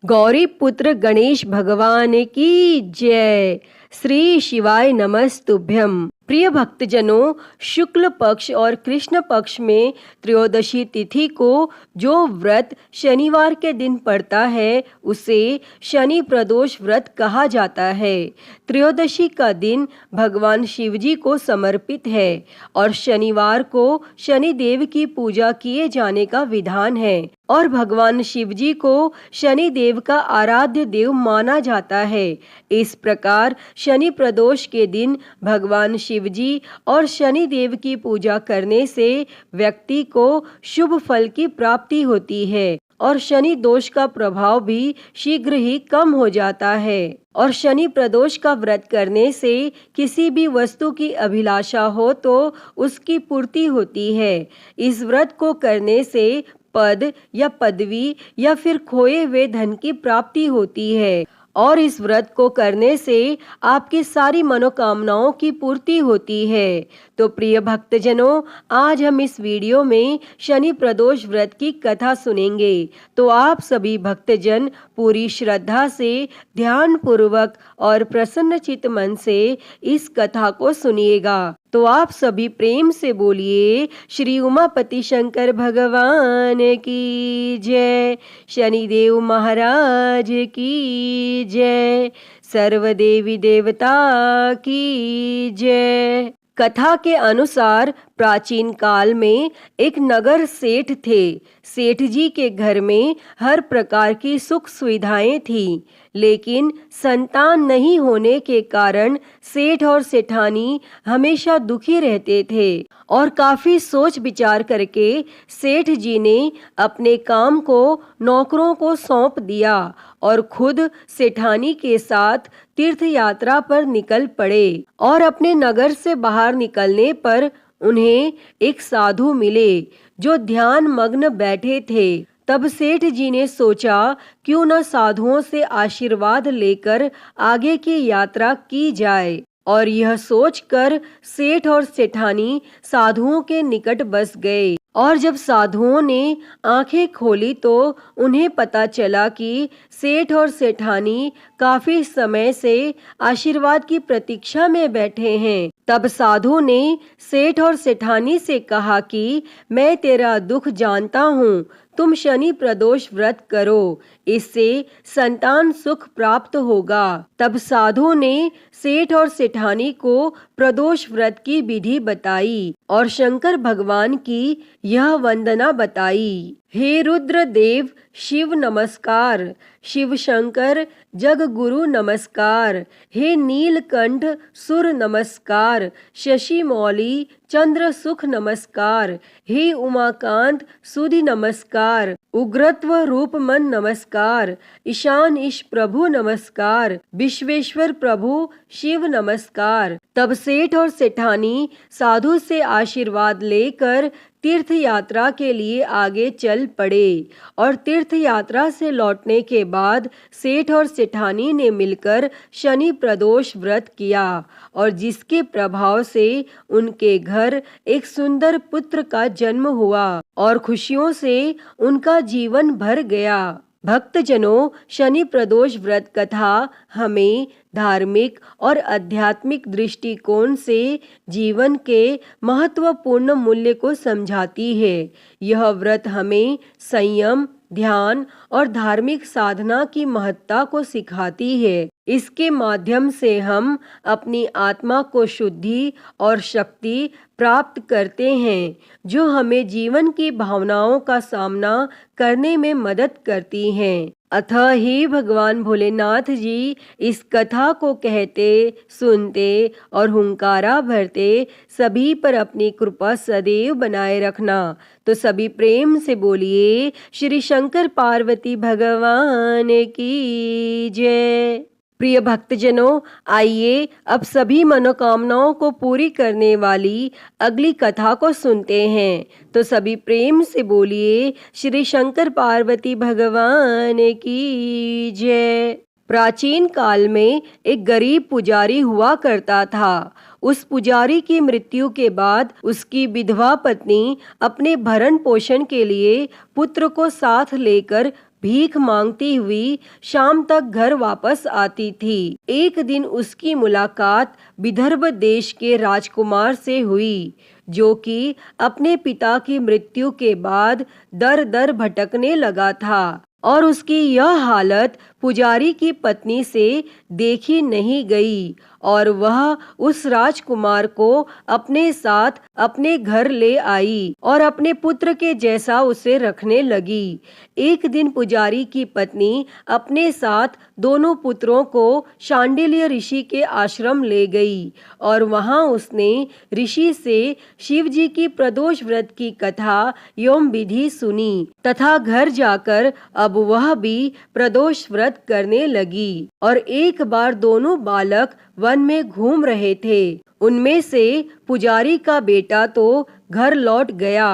गौरी पुत्र गणेश भगवान की जय। श्री शिवाय नमस्तुभ्यम। प्रिय भक्तजनों, शुक्ल पक्ष और कृष्ण पक्ष में त्रयोदशी तिथि को जो व्रत शनिवार के दिन पड़ता है उसे शनि प्रदोष व्रत कहा जाता है। त्रयोदशी का दिन भगवान शिवजी को समर्पित है और शनिवार को शनि देव की पूजा किए जाने का विधान है और भगवान शिवजी को शनि देव का आराध्य देव माना जाता है। इस प्रकार शनि प्रदोष के दिन भगवान शिवजी और शनि देव की पूजा करने से व्यक्ति को शुभ फल की प्राप्ति होती है और शनि दोष का प्रभाव भी शीघ्र ही कम हो जाता है। और शनि प्रदोष का व्रत करने से किसी भी वस्तु की अभिलाषा हो तो उसकी पूर्ति होती है। इस व्रत को करने से पद या पदवी या फिर खोए हुए धन की प्राप्ति होती है और इस व्रत को करने से आपकी सारी मनोकामनाओं की पूर्ति होती है। तो प्रिय भक्तजनों, आज हम इस वीडियो में शनि प्रदोष व्रत की कथा सुनेंगे। तो आप सभी भक्तजन पूरी श्रद्धा से, ध्यान पूर्वक और प्रसन्न चित्त मन से इस कथा को सुनिएगा। तो आप सभी प्रेम से बोलिए श्री उमापति शंकर भगवान की जय, शनिदेव महाराज की जय, सर्वदेवी देवता की जय। कथा के अनुसार प्राचीन काल में एक नगर सेठ थे। सेठ जी के घर में हर प्रकार की सुख सुविधाएं थी, लेकिन संतान नहीं होने के कारण सेठ और सेठानी हमेशा दुखी रहते थे और काफी सोच विचार करके सेठ जी ने अपने काम को नौकरों को सौंप दिया और खुद सेठानी के साथ तीर्थ यात्रा पर निकल पड़े। और अपने नगर से बाहर निकलने पर उन्हें एक साधु मिले जो ध्यान मग्न बैठे थे। तब सेठ जी ने सोचा क्यों न साधुओं से आशीर्वाद लेकर आगे की यात्रा की जाए और यह सोचकर सेठ और सेठानी साधुओं के निकट बस गए। और जब साधुओं ने आंखें खोली तो उन्हें पता चला कि सेठ और सेठानी काफी समय से आशीर्वाद की प्रतीक्षा में बैठे हैं। तब साधु ने सेठ और सेठानी से कहा कि मैं तेरा दुख जानता हूँ, तुम शनि प्रदोष व्रत करो, इससे संतान सुख प्राप्त होगा। तब साधु ने सेठ और सेठानी को प्रदोष व्रत की विधि बताई और शंकर भगवान की यह वंदना बताई। हे रुद्र देव शिव नमस्कार, शिव शंकर जग गुरु नमस्कार, हे नीलकंठ सुर नमस्कार, शशि मौली चंद्र सुख नमस्कार, हे उमाकांत सुधि नमस्कार, उग्रत्व रूप मन नमस्कार, ईशान ईश प्रभु नमस्कार, विश्वेश्वर प्रभु शिव नमस्कार। तब सेठ और सेठानी साधु से आशीर्वाद लेकर तीर्थ यात्रा के लिए आगे चल पड़े और तीर्थ यात्रा से लौटने के बाद सेठ और सेठानी ने मिलकर शनि प्रदोष व्रत किया और जिसके प्रभाव से उनके घर एक सुंदर पुत्र का जन्म हुआ और खुशियों से उनका जीवन भर गया। भक्तजनों, शनि प्रदोष व्रत कथा हमें धार्मिक और आध्यात्मिक दृष्टिकोण से जीवन के महत्वपूर्ण मूल्य को समझाती है। यह व्रत हमें संयम, ध्यान और धार्मिक साधना की महत्ता को सिखाती है। इसके माध्यम से हम अपनी आत्मा को शुद्धि और शक्ति प्राप्त करते हैं जो हमें जीवन की भावनाओं का सामना करने में मदद करती हैं। अतः ही भगवान भोलेनाथ जी इस कथा को कहते, सुनते और हुंकारा भरते सभी पर अपनी कृपा सदैव बनाए रखना। तो सभी प्रेम से बोलिए श्री शंकर पार्वती भगवान की जय। प्रिय भक्तजनों, आइए अब सभी मनोकामनाओं को पूरी करने वाली अगली कथा को सुनते हैं। तो सभी प्रेम से बोलिए श्री शंकर पार्वती भगवान की जय। प्राचीन काल में एक गरीब पुजारी हुआ करता था। उस पुजारी की मृत्यु के बाद उसकी विधवा पत्नी अपने भरण पोषण के लिए पुत्र को साथ लेकर भीख मांगती हुई शाम तक घर वापस आती थी। एक दिन उसकी मुलाकात विदर्भ देश के राजकुमार से हुई, जो कि अपने पिता की मृत्यु के बाद दर दर भटकने लगा था और उसकी यह हालत पुजारी की पत्नी से देखी नहीं गई और वह उस राजकुमार को अपने साथ अपने घर ले आई और अपने पुत्र के जैसा उसे रखने लगी। एक दिन पुजारी की पत्नी अपने साथ दोनों पुत्रों को शांडिल्य ऋषि के आश्रम ले गई और वहां उसने ऋषि से शिव जी की प्रदोष व्रत की कथा एवं विधि सुनी तथा घर जाकर अब वह भी प्रदोष व्रत करने लगी। और एक बार दोनों बालक वन में घूम रहे थे। उनमें से पुजारी का बेटा तो घर लौट गया,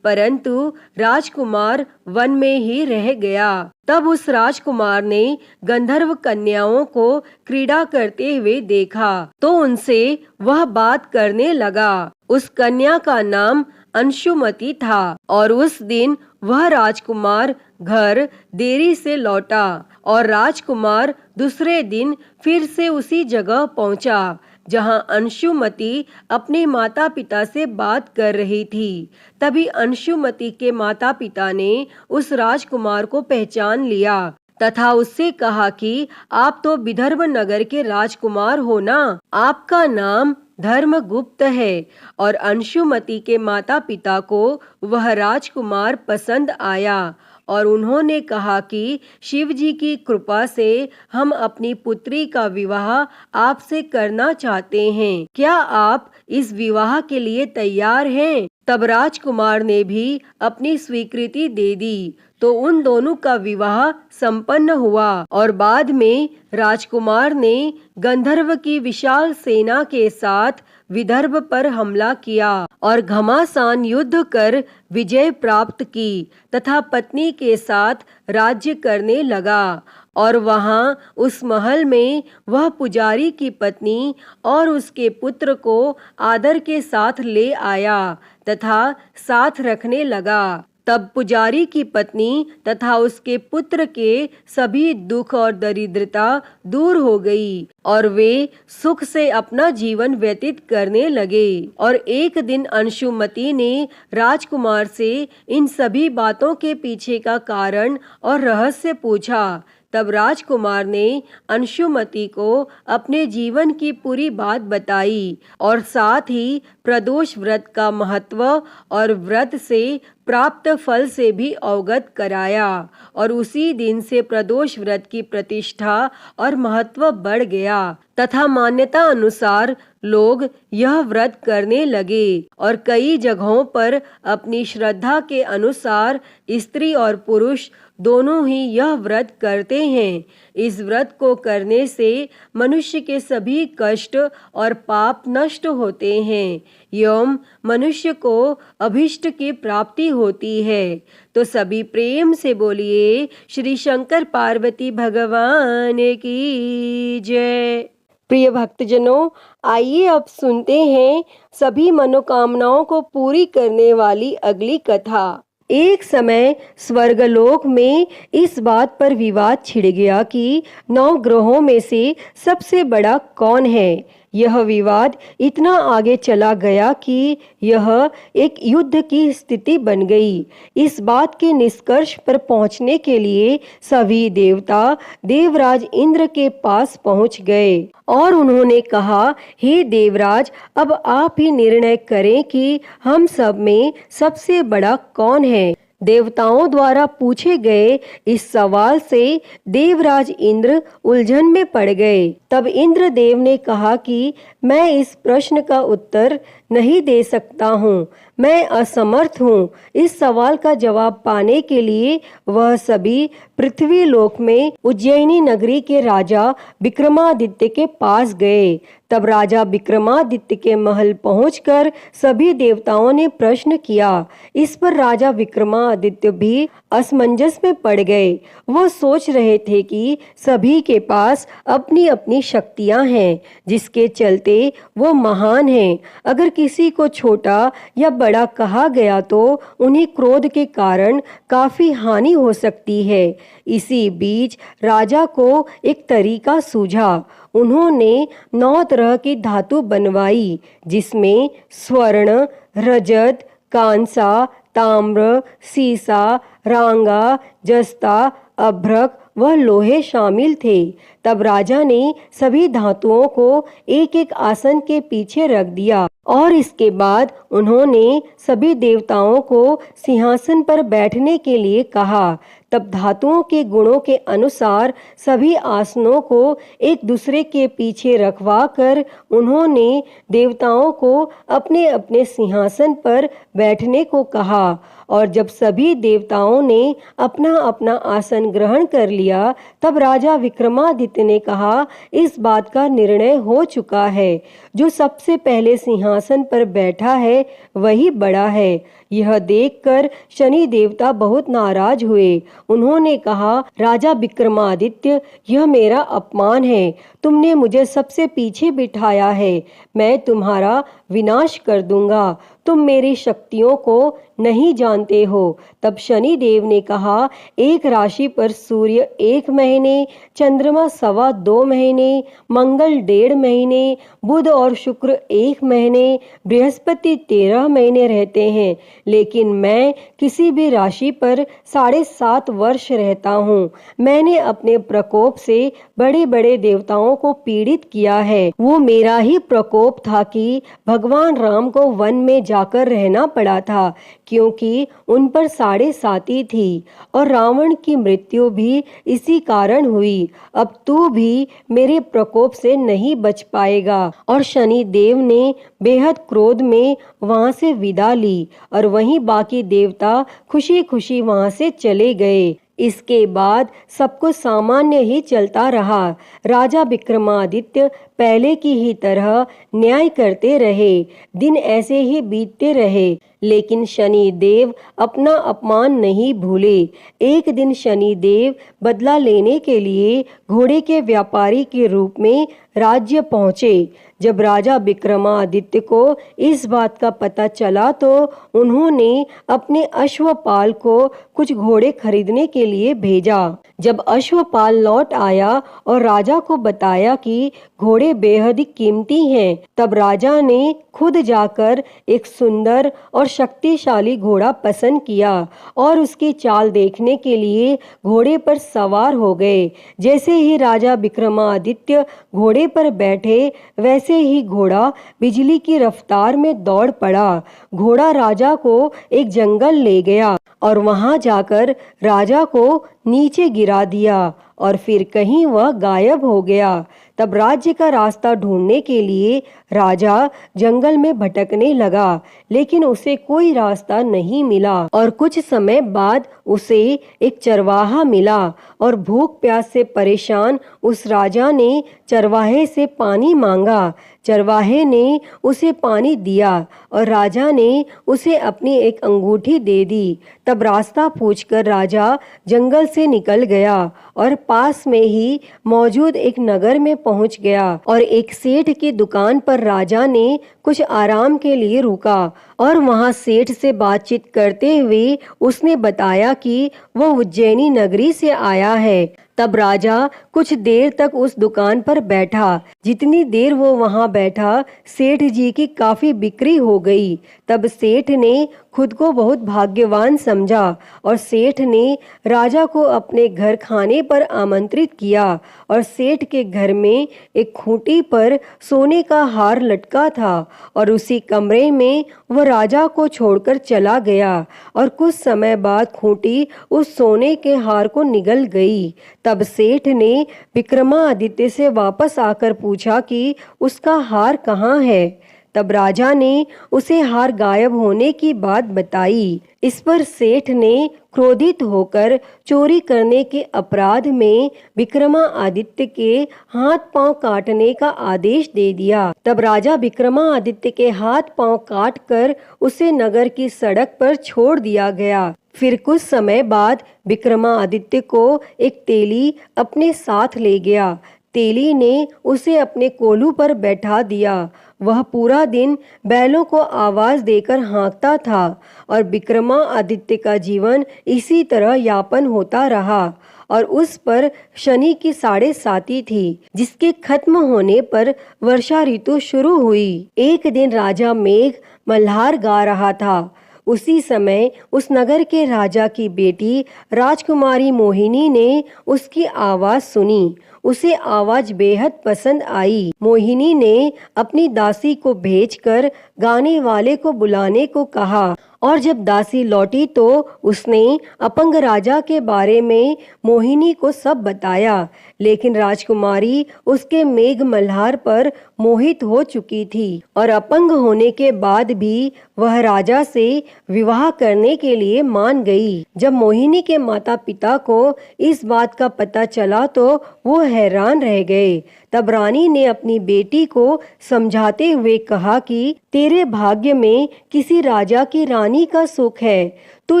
परंतु राजकुमार वन में ही रह गया। तब उस राजकुमार ने गंधर्व कन्याओं को क्रीड़ा करते हुए देखा तो उनसे वह बात करने लगा। उस कन्या का नाम अंशुमति था और उस दिन वह राजकुमार घर देरी से लौटा और राजकुमार दूसरे दिन फिर से उसी जगह पहुंचा जहां अंशुमति अपने माता पिता से बात कर रही थी। तभी अंशुमति के माता पिता ने उस राजकुमार को पहचान लिया तथा उससे कहा कि आप तो विदर्भ नगर के राजकुमार हो ना, आपका नाम धर्मगुप्त है। और अंशुमति के माता पिता को वह राजकुमार पसंद आया और उन्होंने कहा कि शिव जी की कृपा से हम अपनी पुत्री का विवाह आपसे करना चाहते हैं, क्या आप इस विवाह के लिए तैयार हैं? तब राजकुमार ने भी अपनी स्वीकृति दे दी तो उन दोनों का विवाह संपन्न हुआ और बाद में राजकुमार ने गंधर्व की विशाल सेना के साथ विदर्भ पर हमला किया और घमासान युद्ध कर विजय प्राप्त की तथा पत्नी के साथ राज्य करने लगा। और वहां उस महल में वह पुजारी की पत्नी और उसके पुत्र को आदर के साथ ले आया तथा साथ रखने लगा। तब पुजारी की पत्नी तथा उसके पुत्र के सभी दुख और दरिद्रता दूर हो गई और वे सुख से अपना जीवन व्यतीत करने लगे। और एक दिन अंशुमति ने राजकुमार से इन सभी बातों के पीछे का कारण और रहस्य पूछा। तब राजकुमार ने अंशुमति को अपने जीवन की पूरी बात बताई और साथ ही प्रदोष व्रत का महत्व और व्रत से प्राप्त फल से भी अवगत कराया। और उसी दिन से प्रदोष व्रत की प्रतिष्ठा और महत्व बढ़ गया तथा मान्यता अनुसार लोग यह व्रत करने लगे और कई जगहों पर अपनी श्रद्धा के अनुसार स्त्री और पुरुष दोनों ही यह व्रत करते हैं। इस व्रत को करने से मनुष्य के सभी कष्ट और पाप नष्ट होते हैं एवं मनुष्य को अभिष्ट की प्राप्ति होती है। तो सभी प्रेम से बोलिए श्री शंकर पार्वती भगवान की जय। प्रिय भक्तजनों, आइए अब सुनते हैं सभी मनोकामनाओं को पूरी करने वाली अगली कथा। एक समय स्वर्गलोक में इस बात पर विवाद छिड़ गया कि 9 ग्रहों में से सबसे बड़ा कौन है। यह विवाद इतना आगे चला गया कि यह एक युद्ध की स्थिति बन गई। इस बात के निष्कर्ष पर पहुंचने के लिए सभी देवता देवराज इंद्र के पास पहुंच गए और उन्होंने कहा, हे देवराज, अब आप ही निर्णय करें कि हम सब में सबसे बड़ा कौन है। देवताओं द्वारा पूछे गए इस सवाल से देवराज इंद्र उलझन में पड़ गए। तब इंद्र देव ने कहा कि मैं इस प्रश्न का उत्तर नहीं दे सकता हूँ, मैं असमर्थ हूँ। इस सवाल का जवाब पाने के लिए वह सभी पृथ्वी लोक में उज्जैनी नगरी के राजा विक्रमादित्य के पास गए। तब राजा विक्रमादित्य के महल पहुंचकर सभी देवताओं ने प्रश्न किया। इस पर राजा विक्रमादित्य भी असमंजस में पड़ गए। वो सोच रहे थे कि सभी के पास अपनी अपनी शक्तियां हैं जिसके चलते वो महान हैं। अगर किसी को छोटा या बड़ा कहा गया तो उन्हें क्रोध के कारण काफी हानि हो सकती है। इसी बीच राजा को एक तरीका सूझा। उन्होंने 9 तरह की धातु बनवाई, जिसमें स्वर्ण, रजत, कांसा, ताम्र, सीसा, रांगा, जस्ता, अभ्रक व लोहे शामिल थे। तब राजा ने सभी धातुओं को एक एक आसन के पीछे रख दिया और इसके बाद उन्होंने सभी देवताओं को सिंहासन पर बैठने के लिए कहा। तब धातुओं के गुणों के अनुसार सभी आसनों को एक दूसरे के पीछे रखवा कर उन्होंने देवताओं को अपने अपने सिंहासन पर बैठने को कहा। और जब सभी देवताओं ने अपना अपना आसन ग्रहण कर लिया, तब राजा विक्रमादित्य ने कहा, इस बात का निर्णय हो चुका है, जो सबसे पहले सिंहासन पर बैठा है वही बड़ा है। यह देखकर शनि देवता बहुत नाराज हुए। उन्होंने कहा, राजा विक्रमादित्य, यह मेरा अपमान है। तुमने मुझे सबसे पीछे बिठाया है। मैं तुम्हारा विनाश कर दूंगा। तुम मेरी शक्तियों को नहीं जानते हो। तब शनि देव ने कहा, एक राशि पर सूर्य 1 महीने, चंद्रमा 2.25 महीने, मंगल 1.5 महीने, बुध और शुक्र 1 महीने, बृहस्पति 13 महीने रहते हैं, लेकिन मैं किसी भी राशि पर 7.5 वर्ष रहता हूँ। मैंने अपने प्रकोप से बड़े बड़े देवताओं को पीड़ित किया है। वो मेरा ही प्रकोप था कि भगवान राम को वन में जाकर रहना पड़ा था, क्योंकि उन पर 7.5 थी, और रावण की मृत्यु भी इसी कारण हुई। अब तू भी मेरे प्रकोप से नहीं बच पाएगा। और शनि देव ने बेहद क्रोध में वहां से विदा ली और वहीं बाकी देवता खुशी खुशी वहां से चले गए। इसके बाद सब कुछ सामान्य ही चलता रहा। राजा विक्रमादित्य पहले की ही तरह न्याय करते रहे। दिन ऐसे ही बीतते रहे, लेकिन शनि देव अपना अपमान नहीं भूले। एक दिन शनि देव बदला लेने के लिए घोड़े के व्यापारी के रूप में राज्य पहुंचे। जब राजा विक्रमादित्य को इस बात का पता चला तो उन्होंने अपने अश्वपाल को कुछ घोड़े खरीदने के लिए भेजा। जब अश्वपाल लौट आया और राजा को बताया कि घोड़े बेहद कीमती हैं, तब राजा ने खुद जाकर एक सुंदर और शक्तिशाली घोड़ा पसंद किया और उसकी चाल देखने के लिए घोड़े पर सवार हो गए। जैसे ही राजा विक्रमादित्य घोड़े पर बैठे, वैसे ही घोड़ा बिजली की रफ्तार में दौड़ पड़ा। घोड़ा राजा को एक जंगल ले गया और वहां जाकर राजा को नीचे गिरा दिया और फिर कहीं वह गायब हो गया। तब राज्य का रास्ता ढूंढने के लिए राजा जंगल में भटकने लगा, लेकिन उसे कोई रास्ता नहीं मिला। और कुछ समय बाद उसे एक चरवाहा मिला और भूख प्यास से परेशान उस राजा ने चरवाहे से पानी मांगा। चरवाहे ने उसे पानी दिया और राजा ने उसे अपनी एक अंगूठी दे दी। तब रास्ता पूछकर राजा जंगल से निकल गया और पास में ही मौजूद एक नगर में पहुंच गया। और एक सेठ की दुकान पर राजा ने कुछ आराम के लिए रुका और वहां सेठ से बातचीत करते हुए उसने बताया कि वह उज्जैनी नगरी से आया है। तब राजा कुछ देर तक उस दुकान पर बैठा। जितनी देर वो वहां बैठा, सेठ जी की काफी बिक्री हो गई। तब सेठ ने खुद को बहुत भाग्यवान समझा और सेठ ने राजा को अपने घर खाने पर आमंत्रित किया। और सेठ के घर में एक खूंटी पर सोने का हार लटका था और उसी कमरे में वह राजा को छोड़कर चला गया। और कुछ समय बाद खूंटी उस सोने के हार को निगल गई। तब सेठ ने विक्रमादित्य से वापस आकर पूछा कि उसका हार कहाँ है। तब राजा ने उसे हार गायब होने की बात बताई। इस पर सेठ ने क्रोधित होकर चोरी करने के अपराध में विक्रमादित्य के हाथ पांव काटने का आदेश दे दिया। तब राजा विक्रमादित्य के हाथ पांव काट कर उसे नगर की सड़क पर छोड़ दिया गया। फिर कुछ समय बाद विक्रमादित्य को एक तेली अपने साथ ले गया। तेली ने उसे अपने कोल्हू पर बैठा दिया। वह पूरा दिन बैलों को आवाज देकर हाँकता था और विक्रमादित्य का जीवन इसी तरह यापन होता रहा। और उस पर शनि की 7.5 थी, जिसके खत्म होने पर वर्षा ऋतु शुरू हुई। एक दिन राजा मेघ मल्हार गा रहा था। उसी समय उस नगर के राजा की बेटी राजकुमारी मोहिनी ने उसकी आवाज सुनी। उसे आवाज बेहद पसंद आई। मोहिनी ने अपनी दासी को भेजकर गाने वाले को बुलाने को कहा और जब दासी लौटी तो उसने अपंग राजा के बारे में मोहिनी को सब बताया। लेकिन राजकुमारी उसके मेघ मल्हार पर मोहित हो चुकी थी और अपंग होने के बाद भी वह राजा से विवाह करने के लिए मान गई। जब मोहिनी के माता पिता को इस बात का पता चला तो वो हैरान रह गए। तब रानी ने अपनी बेटी को समझाते हुए कहा कि तेरे भाग्य में किसी राजा की रानी का सुख है। तू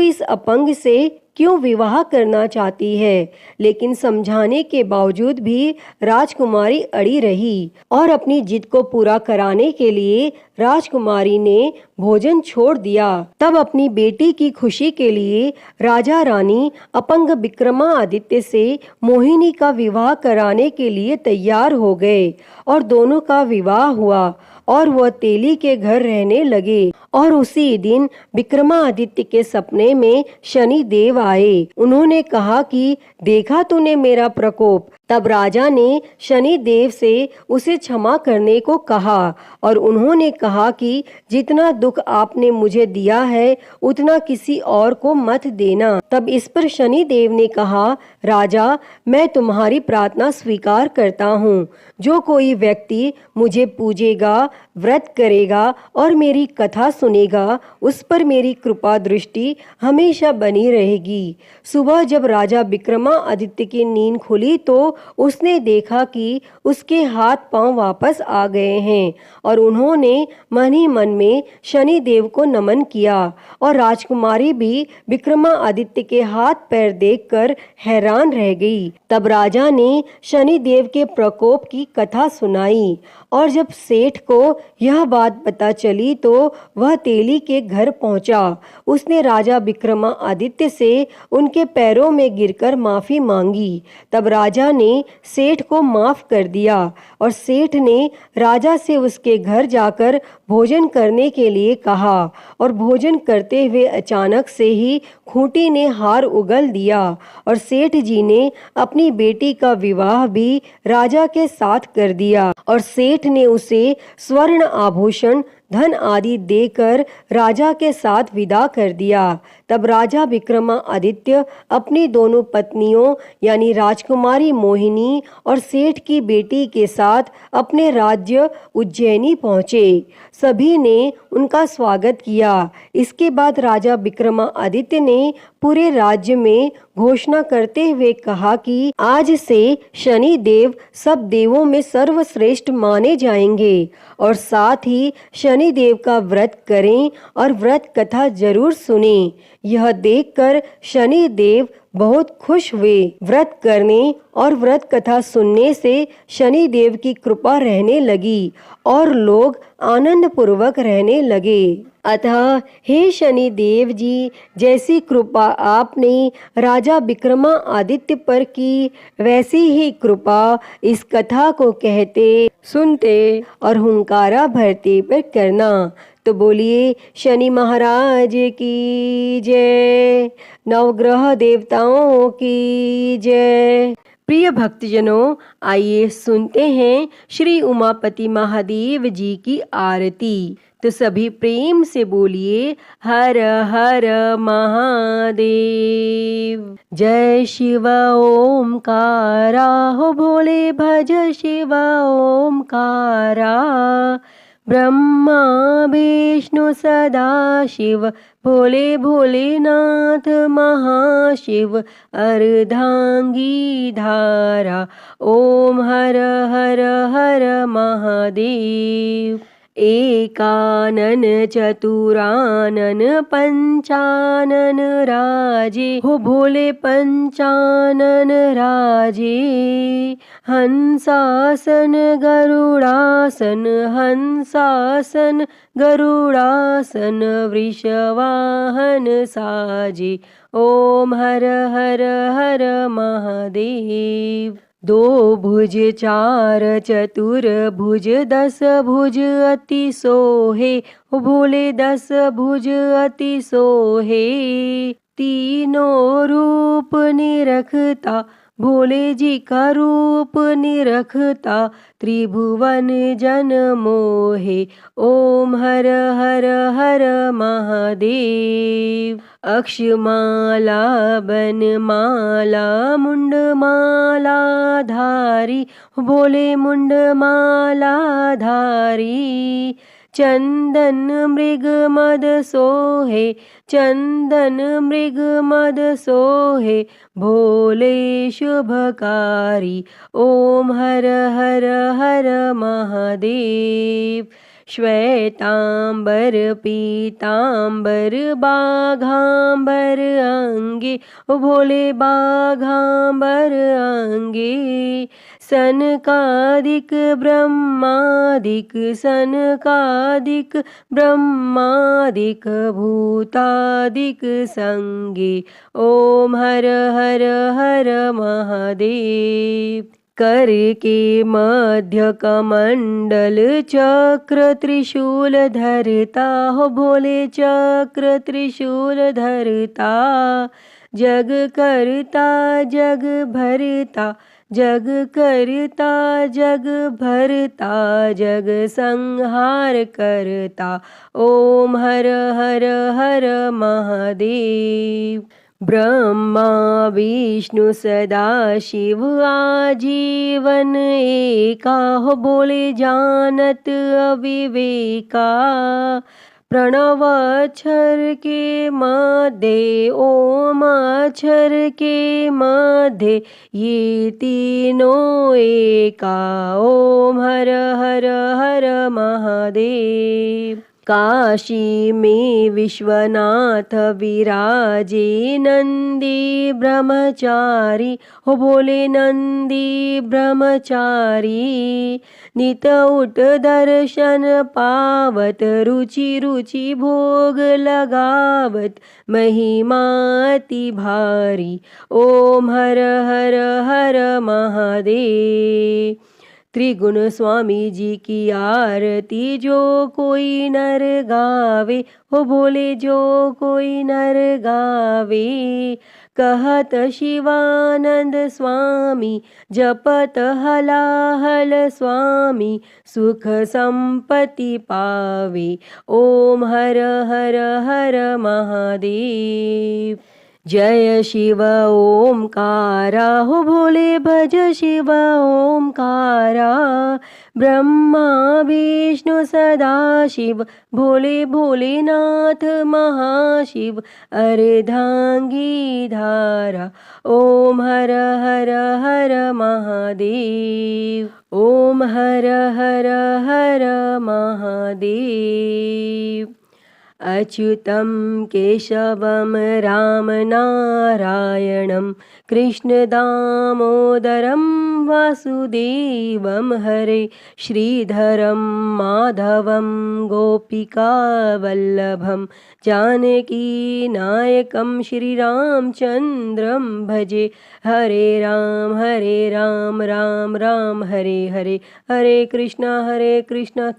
इस अपंग से क्यों विवाह करना चाहती है? लेकिन समझाने के बावजूद भी राजकुमारी अड़ी रही और अपनी जिद को पूरा कराने के लिए राजकुमारी ने भोजन छोड़ दिया। तब अपनी बेटी की खुशी के लिए राजा रानी अपंग विक्रमादित्य से मोहिनी का विवाह कराने के लिए तैयार हो गए और दोनों का विवाह हुआ और वह तेली के घर रहने लगे। और उसी दिन विक्रमादित्य के सपने में शनि देव आए। उन्होंने कहा कि देखा तूने मेरा प्रकोप? तब राजा ने शनि देव से उसे क्षमा करने को कहा और उन्होंने कहा कि जितना दुख आपने मुझे दिया है उतना किसी और को मत देना। तब इस पर शनि देव ने कहा, राजा, मैं तुम्हारी प्रार्थना स्वीकार करता हूँ। जो कोई व्यक्ति मुझे पूजेगा, व्रत करेगा और मेरी कथा सुनेगा, उस पर मेरी कृपा दृष्टि हमेशा बनी रहेगी। सुबह जब राजा विक्रमादित्य की नींद खुली तो उसने देखा कि उसके हाथ पांव वापस आ गए हैं और उन्होंने मन ही मन में शनि देव को नमन किया। और राजकुमारी भी विक्रमादित्य के हाथ पैर देखकर हैरान रह गई। तब राजा ने शनि देव के प्रकोप की कथा सुनाई और जब सेठ को यह बात पता चली तो वह तेली के घर पहुंचा। उसने राजा विक्रमादित्य से उनके पैरों में गिरकर माफी मांगी। तब राजा ने सेठ को माफ कर दिया और सेठ ने राजा से उसके घर जाकर भोजन करने के लिए कहा और भोजन करते हुए अचानक से ही खूंटी ने हार उगल दिया और सेठ जी ने अपनी बेटी का विवाह भी राजा के साथ कर दिया और सेठ ने उसे स्वर्ण आभूषण, धन आदि देकर राजा के साथ विदा कर दिया। तब राजा विक्रमादित्य अपनी दोनों पत्नियों यानी राजकुमारी मोहिनी और सेठ की बेटी के साथ अपने राज्य उज्जैनी पहुँचे। सभी ने उनका स्वागत किया। इसके बाद राजा विक्रमादित्य ने पूरे राज्य में घोषणा करते हुए कहा कि आज से शनि देव सब देवों में सर्वश्रेष्ठ माने जाएंगे और साथ ही शनि देव का व्रत करें और व्रत कथा जरूर सुनें। यह देखकर शनि देव बहुत खुश हुए। व्रत करने और व्रत कथा सुनने से शनि देव की कृपा रहने लगी और लोग आनंद पूर्वक रहने लगे। अतः हे शनि देव जी, जैसी कृपा आपने राजा विक्रमादित्य पर की, वैसी ही कृपा इस कथा को कहते, सुनते और हुंकारा भरते पर करना। तो बोलिए शनि महाराज की जय, नवग्रह देवताओं की जय। प्रिय भक्तजनों, आइए सुनते हैं श्री उमापति महादेव जी की आरती। तो सभी प्रेम से बोलिए हर हर महादेव। जय शिव ओमकारा, हो भोले भज शिव ओमकारा। ब्रह्मा विष्णु सदा शिव, भोले भोलेनाथ महाशिव। अर्धांगी धारा, ओम हर हर हर महादेव। एकानन चतुरानन पंचानन राजे, हो भोले पंचानन राजे। हंसासन गरुड़ासन, हंसासन गरुड़ासन, वृषवाहन साजे। ओम हर हर हर महादेव। दो भुज चार चतुर भुज, 10 भुज अति सोहे, हो भोले 10 भुज अति सोहे। तीनों रूप निरखता, भोले जी का रूप निरखता, त्रिभुवन जन मोहे। ओम हर हर हर महादेव। अक्षमाला बनमाला मुंडमाला धारी, भोले मुंडमाला धारी। चंदन मृग मद सोहे, चंदन मृग मद सोहे, भोले शुभकारी। ओम हर हर हर महादेव। श्वेतांबर पीतांबर बाघांबर अंगे, भोले बाघांबर अंगे। सनकादिक ब्रह्मादिक, सनकादिक ब्रह्मादिक, भूतादिक संगे। ओम हर हर हर महादेव। कर के मध्य कमंडल चक्र त्रिशूल धरता, हो भोले चक्र त्रिशूल धरता। जग करता जग भरता, जग करता जग भरता, जग संहार करता। ओम हर हर हर महादेव। ब्रह्मा विष्णु सदा शिव आजीवन एका, हो बोले जानत अविवेका। प्रणव अक्षर के मध्य, ओम अक्षर के मध्य, ये तीनों एका। ओम हर हर हर महादेव। काशी में विश्वनाथ विराजे, नंदी ब्रह्मचारी, हो बोले नंदी ब्रह्मचारी। नित उठ दर्शन पावत, रुचि रुचि भोग लगावत, महिमा अति भारी। ओम हर हर हर महादेव। त्रिगुण स्वामी जी की आरती जो कोई नर गावे, हो बोले जो कोई नर गावे। कहत शिवानंद स्वामी, जपत हलाहल स्वामी, सुख संपत्ति पावे। ओम हर हर हर महादेव। जय शिव ओमकारा, हो भोले भज शिव ओमकारा। ब्रह्मा विष्णु सदा शिव, भोले भोलेनाथ महाशिव, अर्धांगी धारा। ओम हर हर हर महादेव। ओम हर हर हर महादेव। अच्युतं केशवं राम नारायणं, कृष्ण दामोदरं वासुदेवं, हरे श्रीधरं माधवं गोपिकावल्लभं, जानकी नायकं श्रीरामचन्द्रं भजे। हरे राम राम राम हरे हरे, हरे कृष्णा कृष्णा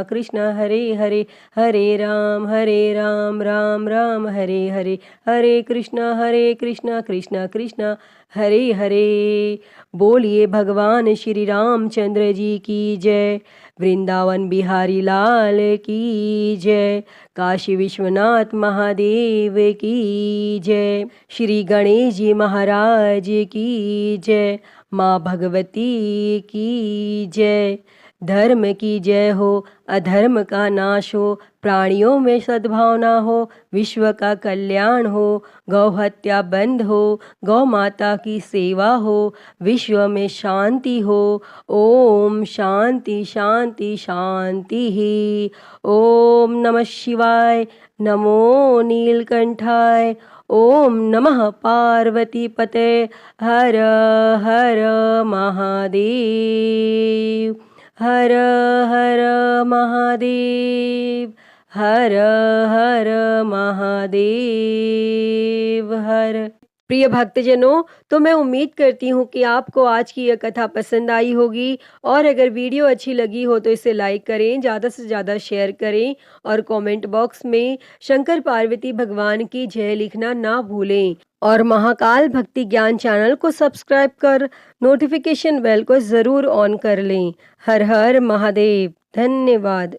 कृष्णा हरे हरे, हरे राम राम राम हरे हरे, हरे कृष्णा कृष्णा कृष्णा हरे हरे। बोलिए भगवान श्री रामचंद्र जी की जय। वृंदावन बिहारी लाल की जय। काशी विश्वनाथ महादेव की जय। श्री गणेश जी महाराज की जय। माँ भगवती की जय। धर्म की जय हो, अधर्म का नाश हो, प्राणियों में सद्भावना हो, विश्व का कल्याण हो, गौ हत्या बंद हो, गौ माता की सेवा हो, विश्व में शांति हो। ओम शांति शांति शांति ही। ओम नमः शिवाय। नमो नीलकंठाय। ओम नमः पार्वती पते। हर हर महादेव। हर हर महादेव। हर हर महादेव। हर। प्रिय भक्तजनों, तो मैं उम्मीद करती हूँ कि आपको आज की यह कथा पसंद आई होगी, और अगर वीडियो अच्छी लगी हो तो इसे लाइक करें, ज़्यादा से ज़्यादा शेयर करें, और कमेंट बॉक्स में शंकर पार्वती भगवान की जय लिखना ना भूलें। और महाकाल भक्ति ज्ञान चैनल को सब्सक्राइब कर नोटिफिकेशन बेल को ज़रूर ऑन कर लें। हर हर महादेव। धन्यवाद।